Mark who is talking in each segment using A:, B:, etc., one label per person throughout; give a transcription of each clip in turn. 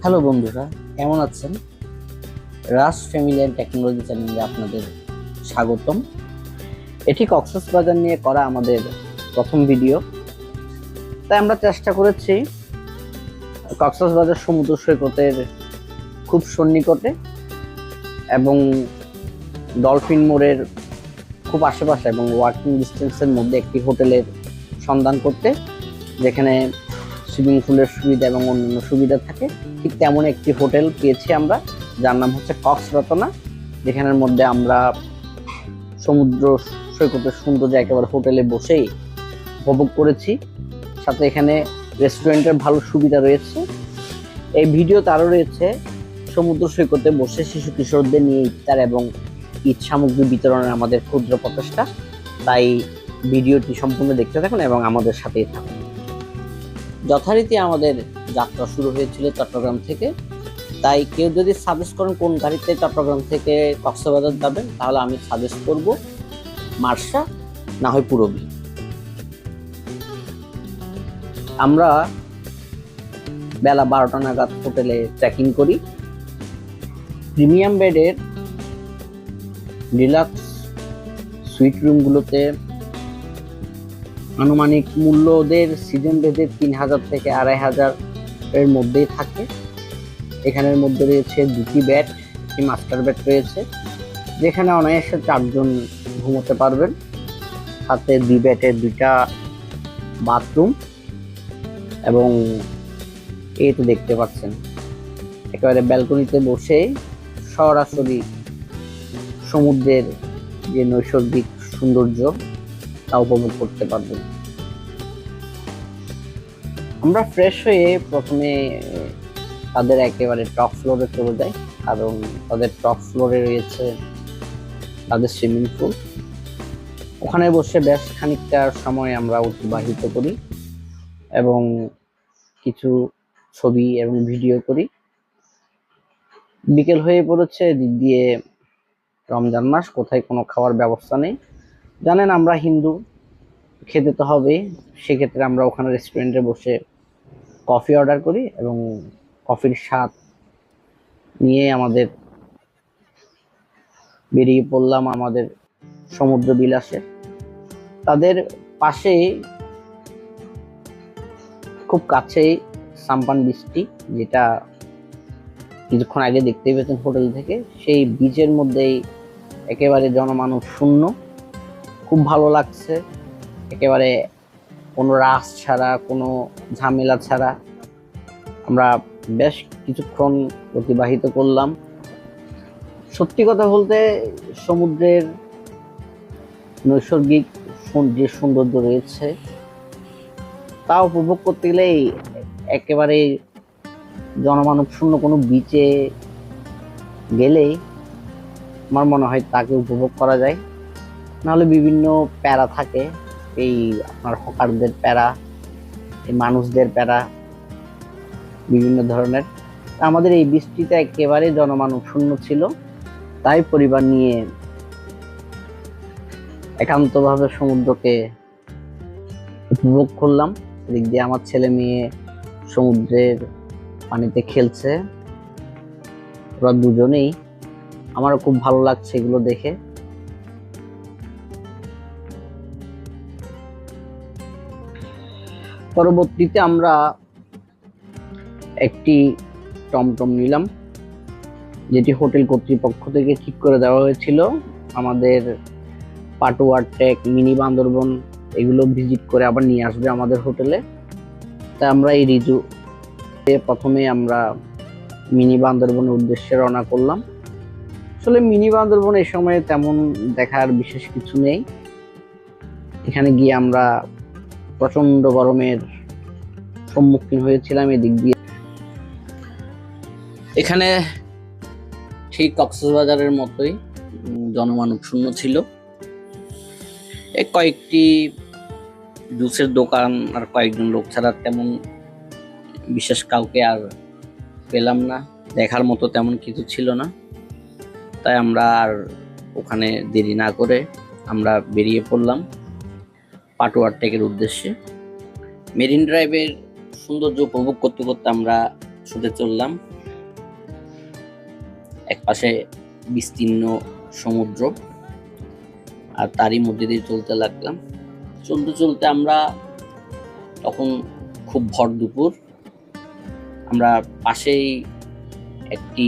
A: Hello বন্ধুরা, কেমন আছেন? রাশ ফ্যামিলি অ্যান্ড টেকনোলজি চ্যানেলে আপনাদের স্বাগতম। এটি কক্সবাজার নিয়ে করা আমাদের প্রথম ভিডিও। তাই আমরা চেষ্টা করেছি কক্সবাজার সমুদ্র সৈকতের খুব সন্নিকটে এবং ডলফিন মোড়ের খুব আশেপাশে এবং ওয়াকিং ডিস্টেন্সের মধ্যে একটি হোটেলের সন্ধান করতে, যেখানে সুইমিং পুলের সুবিধা এবং অন্যান্য সুবিধা থাকে। ঠিক তেমন একটি হোটেল পেয়েছি আমরা, যার নাম হচ্ছে কক্স রত্না, যেখানের মধ্যে আমরা সমুদ্র সৈকতের সৌন্দর্য একেবারে হোটেলে বসেই উপভোগ করেছি। সাথে এখানে রেস্টুরেন্টের ভালো সুবিধা রয়েছে। এই ভিডিওতে আরও রয়েছে সমুদ্র সৈকতে বসে শিশু কিশোরদের নিয়ে ইফতার এবং ঈদ সামগ্রী বিতরণের আমাদের ক্ষুদ্র প্রচেষ্টা। তাই ভিডিওটি সম্পূর্ণ দেখতে থাকুন এবং আমাদের সাথেই থাকুন। যথারীতি আমাদের যাত্রা শুরু হয়েছিল চট্টগ্রাম থেকে। তাই কেউ যদি সাজেস্ট করেন কোন গাড়িতে চট্টগ্রাম থেকে কক্সবাজার যাবেন, তাহলে আমি সাজেস্ট করব মার্শা, না হয় পূরবী। আমরা বেলা 12টা নাগাদ হোটেলে চেকিং করি। প্রিমিয়াম বেডের ডিলাক্স সুইট রুমগুলোতে আনুমানিক মূল্য ওদের সিজন ভেদে 3000 থেকে 2500 এর মধ্যেই থাকে। এখানের মধ্যে রয়েছে 2টি বেড, একটি মাস্টার বেড রয়েছে, যেখানে অনায়াসে 4 জন ঘুমোতে পারবেন। সাথে 2 বেডে 2টা বাথরুম এবং এই তো দেখতে পাচ্ছেন একেবারে ব্যালকনিতে বসে সরাসরি সমুদ্রের যে নৈসর্গিক সৌন্দর্য তা উপভোগ করতে পারবেন। আমরা ফ্রেশ হয়ে প্রথমে তাদের একেবারে টপ ফ্লোরে চলে যাই, কারণ তাদের টপ ফ্লোরে রয়েছে তাদের সুইমিং পুল। ওখানে বসে বেশ খানিকটা সময় আমরা অতিবাহিত করি এবং কিছু ছবি এবং ভিডিও করি। বিকেল হয়ে পড়েছে, দিক দিয়ে রমজান মাস, কোথায় কোনো খাওয়ার ব্যবস্থা নেই। জানেন আমরা হিন্দু, খেতে তো হবে। সেক্ষেত্রে আমরা ওখানে রেস্টুরেন্টে বসে কফি অর্ডার করি এবং কফির স্বাদ নিয়ে আমাদের বেরিয়ে পড়লাম আমাদের সমুদ্র বিলাসে। তাদের পাশে খুব কাছেই সাম্পান বীচটি, যেটা কিছুক্ষণ আগে দেখতেই পেতেন হোটেল থেকে। সেই বীচের মধ্যেই একেবারে জনমানব শূন্য, খুব ভালো লাগছে। একেবারে কোনো রাশ ছাড়া, কোনো ঝামেলা ছাড়া আমরা বেশ কিছুক্ষণ অতিবাহিত করলাম। সত্যি কথা বলতে সমুদ্রের নৈসর্গিক যে সৌন্দর্য রয়েছে তা উপভোগ করতে গেলে একেবারে জনমানব শূন্য কোনো বিচে গেলেই আমার মনে হয় তাকে উপভোগ করা যায়। নাহলে বিভিন্ন প্যারা থাকে, এই আপনার হকারদের প্যারা, এই মানুষদের প্যারা, বিভিন্ন ধরনের। আমাদের এই বৃষ্টিতে একেবারে জনমানব শূন্য ছিল, তাই পরিবার নিয়ে একান্তভাবে সমুদ্রকে উপভোগ করলাম। এদিক দিয়ে আমার ছেলে মেয়ে সমুদ্রের পানিতে খেলছে, ওরা দুজনেই। আমারও খুব ভালো লাগছে এগুলো দেখে। পরবর্তীতে আমরা একটি টমটম নিলাম, যেটি হোটেল কর্তৃপক্ষ থেকে ঠিক করে দেওয়া হয়েছিল আমাদের পাটুয়ার টেক, মিনি বান্দরবন এগুলো ভিজিট করে আবার নিয়ে আসবে আমাদের হোটেলে। তাই আমরা এই প্রথমে আমরা মিনি বান্দরবনের উদ্দেশ্যে রওনা করলাম। আসলে মিনি বান্দরবন এই সময় তেমন দেখার বিশেষ কিছু নেই। এখানে গিয়ে আমরা প্রচন্ড গরমের সম্মুখীন হয়েছিলাম। এদিক দিয়ে এখানে ঠিক কক্সবাজারের মতোই জনমানব শূন্য ছিল। কয়েকটি জুসের দোকান আর কয়েকজন লোক ছাড়া তেমন বিশেষ কাউকে আর পেলাম না, দেখার মতো তেমন কিছু ছিল না। তাই আমরা আর ওখানে দেরি না করে আমরা বেরিয়ে পড়লাম পাটুয়ার টেকের উদ্দেশ্যে। মেরিন ড্রাইভের সৌন্দর্য উপভোগ করতে করতে আমরা ছুটে চললাম। এক পাশে বিস্তীর্ণ সমুদ্র, আর তারই মধ্যে দিয়ে চলতে লাগলাম। চলতে চলতে আমরা তখন খুব ভর দুপুর, আমরা পাশেই একটি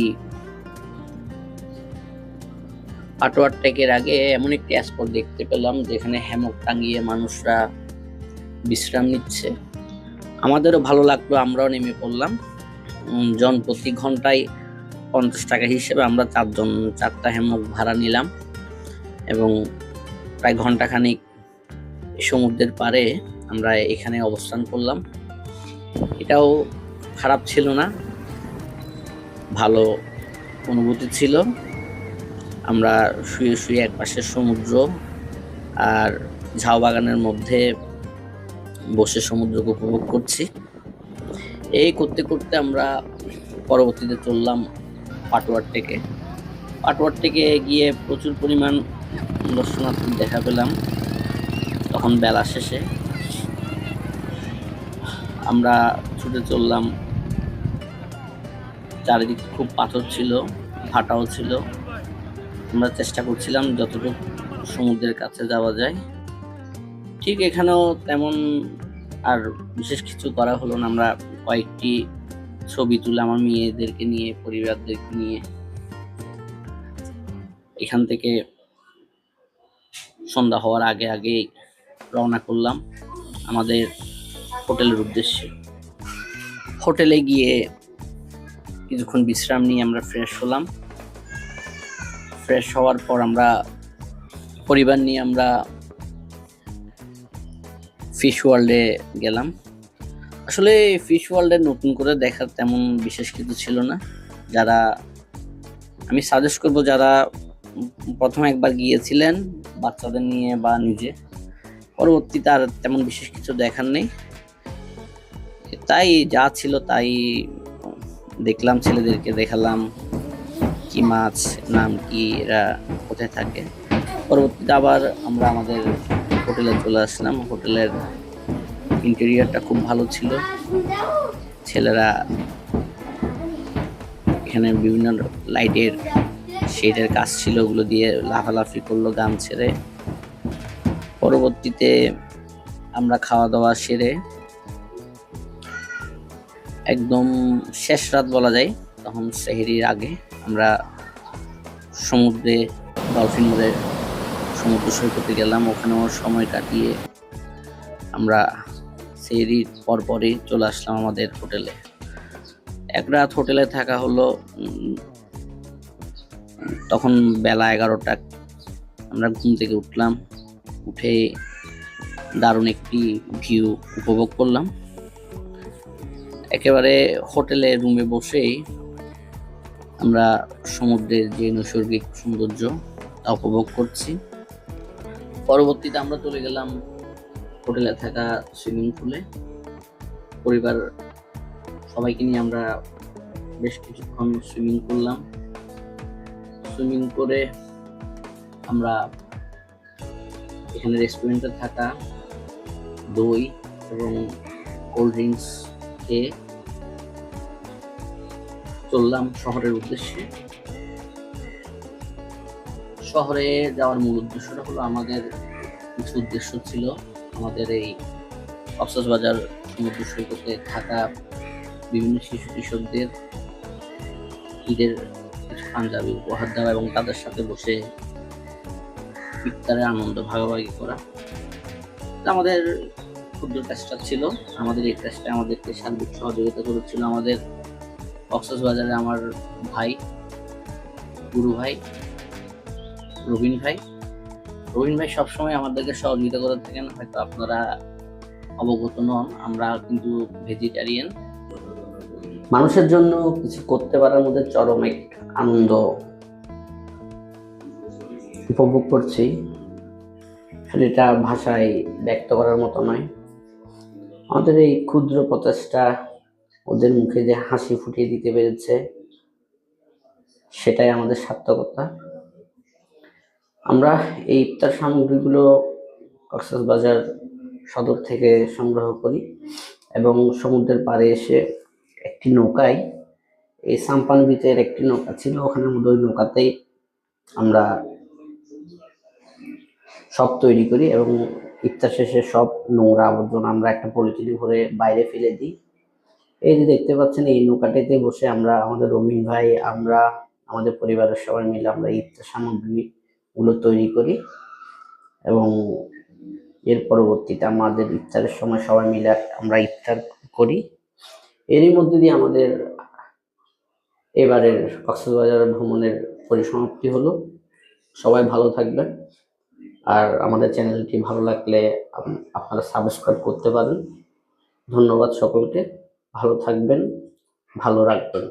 A: পাটোয়ার টেকের আগে এমন একটি স্পট দেখতে পেলাম যেখানে হ্যামক টাঙিয়ে মানুষরা বিশ্রাম নিচ্ছে। আমাদেরও ভালো লাগলো, আমরাও নেমে পড়লাম। জন প্রতি ঘন্টায় 50 টাকা হিসেবে আমরা 4 জন 4টা হ্যামক ভাড়া নিলাম এবং প্রায় ঘন্টাখানিক সমুদ্রের পাড়ে আমরা এখানে অবস্থান করলাম। এটাও খারাপ ছিল না, ভালো অনুভূতি ছিল। আমরা শুয়ে শুয়ে এক পাশে সমুদ্র আর ঝাউ বাগানের মধ্যে বসে সমুদ্রকে উপভোগ করছি। এই করতে করতে আমরা পরবর্তীতে চললাম পাটোয়ার টেকে। পাটোয়ার টেকে গিয়ে প্রচুর পরিমাণ দর্শনার্থী দেখা পেলাম। তখন বেলা শেষে আমরা ছুটে চললাম। চারিদিকে খুব পাথর ছিল, ভাটাও ছিল। আমরা চেষ্টা করছিলাম যতটুকু সমুদ্রের কাছে যাওয়া যায়। ঠিক এখানেও তেমন আর বিশেষ কিছু করা হলো না। আমরা কয়েকটি ছবি তুলে আমার মেয়েদেরকে নিয়ে, পরিবারদেরকে নিয়ে এখান থেকে সন্ধ্যা হওয়ার আগে আগে রওনা করলাম আমাদের হোটেলের উদ্দেশ্যে। হোটেলে গিয়ে কিছুক্ষণ বিশ্রাম নিয়ে আমরা ফ্রেশ হলাম। ফ্রেশ হওয়ার পর আমরা পরিবার নিয়ে আমরা ফিশ ওয়ার্ল্ডে গেলাম। আসলে ফিশ ওয়ার্ল্ডে নতুন করে দেখার তেমন বিশেষ কিছু ছিল না। যারা আমি সাজেস্ট করব, যারা প্রথম একবার গিয়েছিলেন বাচ্চাদের নিয়ে বা নিজে, পরবর্তীতে আর তেমন বিশেষ কিছু দেখার নেই। তাই যা ছিল তাই দেখলাম, ছেলেদেরকে দেখালাম কি মাছ, নাম কি, এরা কোথায় থাকে। পরবর্তীতে আবার আমরা আমাদের হোটেলে চলে আসলাম। হোটেলের ইন্টেরিয়রটা খুব ভালো ছিল। ছেলেরা এখানে বিভিন্ন লাইটের শেডের কাজ ছিল, ওগুলো দিয়ে লাফালাফি করলো গান ছেড়ে। পরবর্তীতে আমরা খাওয়া দাওয়া সেরে একদম শেষ রাত বলা যায়, তখন সেহরির আগে আমরা সমুদ্রে ডলফিন মোড়ে সমুদ্র সৈকতে গেলাম। ওখানেও সময় কাটিয়ে আমরা সেহরির পরপরই চলে আসলাম আমাদের হোটেলে। এক রাত হোটেলে থাকা হলো। তখন বেলা 11টা। আমরা ঘুম থেকে উঠলাম, উঠে দারুণ একটি ভিউ উপভোগ করলাম। একেবারে হোটেলে রুমে বসেই আমরা সমুদ্রের যে নৈসর্গিক সৌন্দর্য তা উপভোগ করছি। পরবর্তীতে আমরা চলে গেলাম হোটেলে থাকা সুইমিং পুলে। পরিবার সবাইকে নিয়ে আমরা বেশ কিছুক্ষণ সুইমিং করলাম। সুইমিং করে আমরা এখানে রেস্টুরেন্টে থাকা দই এবং কোল্ড ড্রিঙ্কস খেয়ে চললাম শহরের উদ্দেশ্যে। শহরে যাওয়ার মূল উদ্দেশ্যটা হলো, আমাদের কিছু উদ্দেশ্য ছিল। আমাদের এই কক্সবাজার সমুদ্র সৈকতে থাকা বিভিন্ন শিশু কিশোরদের ঈদের কিছু পাঞ্জাবি উপহার দেওয়া এবং তাদের সাথে বসে ইফতারের আনন্দ ভাগাভাগি করা। আমাদের ক্ষুদ্র কাজটা ছিল। আমাদের এই কাজটা আমাদেরকে সার্বিক সহযোগিতা করেছিল আমাদের কক্সবাজারে আমার ভাই, গুরু ভাই, রবিন ভাই। রবিন ভাই সবসময় আমাদেরকে সহযোগিতা করে থাকেন। হয়তো আপনারা অবগত নন, আমরা কিন্তু ভেজিটেরিয়ান। মানুষের জন্য কিছু করতে পারার মধ্যে চরম এক আনন্দ উপভোগ করছি। সেটা ভাষায় ব্যক্ত করার মতো নয়। আমাদের এই ক্ষুদ্র প্রচেষ্টা ওদের মুখে যে হাসি ফুটিয়ে দিতে পেরেছে, সেটাই আমাদের সার্থকতা। আমরা এই ইফতার সামগ্রীগুলো কক্সবাজার সদর থেকে সংগ্রহ করি এবং সমুদ্রের পাড়ে এসে একটি নৌকায়, এই সাম্পান বিচের একটি নৌকা ছিল, ওখানে মধ্যে ওই নৌকাতেই আমরা সব তৈরি করি এবং ইফতার শেষে সব নোংরা আবর্জনা আমরা একটা পলিথিনে ভরে বাইরে ফেলে দিই। এই যে দেখতে পাচ্ছেন, এই নৌকাটিতে বসে আমরা, আমাদের রবিন ভাই, আমরা আমাদের পরিবারের সবাই মিলে আমরা ইফতার সামগ্রী গুলো তৈরি করি এবং এর পরবর্তীতে আমাদের ইফতারের সময় সবাই মিলে আমরা ইফতার করি। এরই মধ্যে দিয়ে আমাদের এবারের কক্সবাজার ভ্রমণের পরিসমাপ্তি হলো। সবাই ভালো থাকবেন, আর আমাদের চ্যানেলটি ভালো লাগলে আপনারা সাবস্ক্রাইব করতে পারেন। ধন্যবাদ সকলকে, ভালো থাকবেন, ভালো রাখবেন।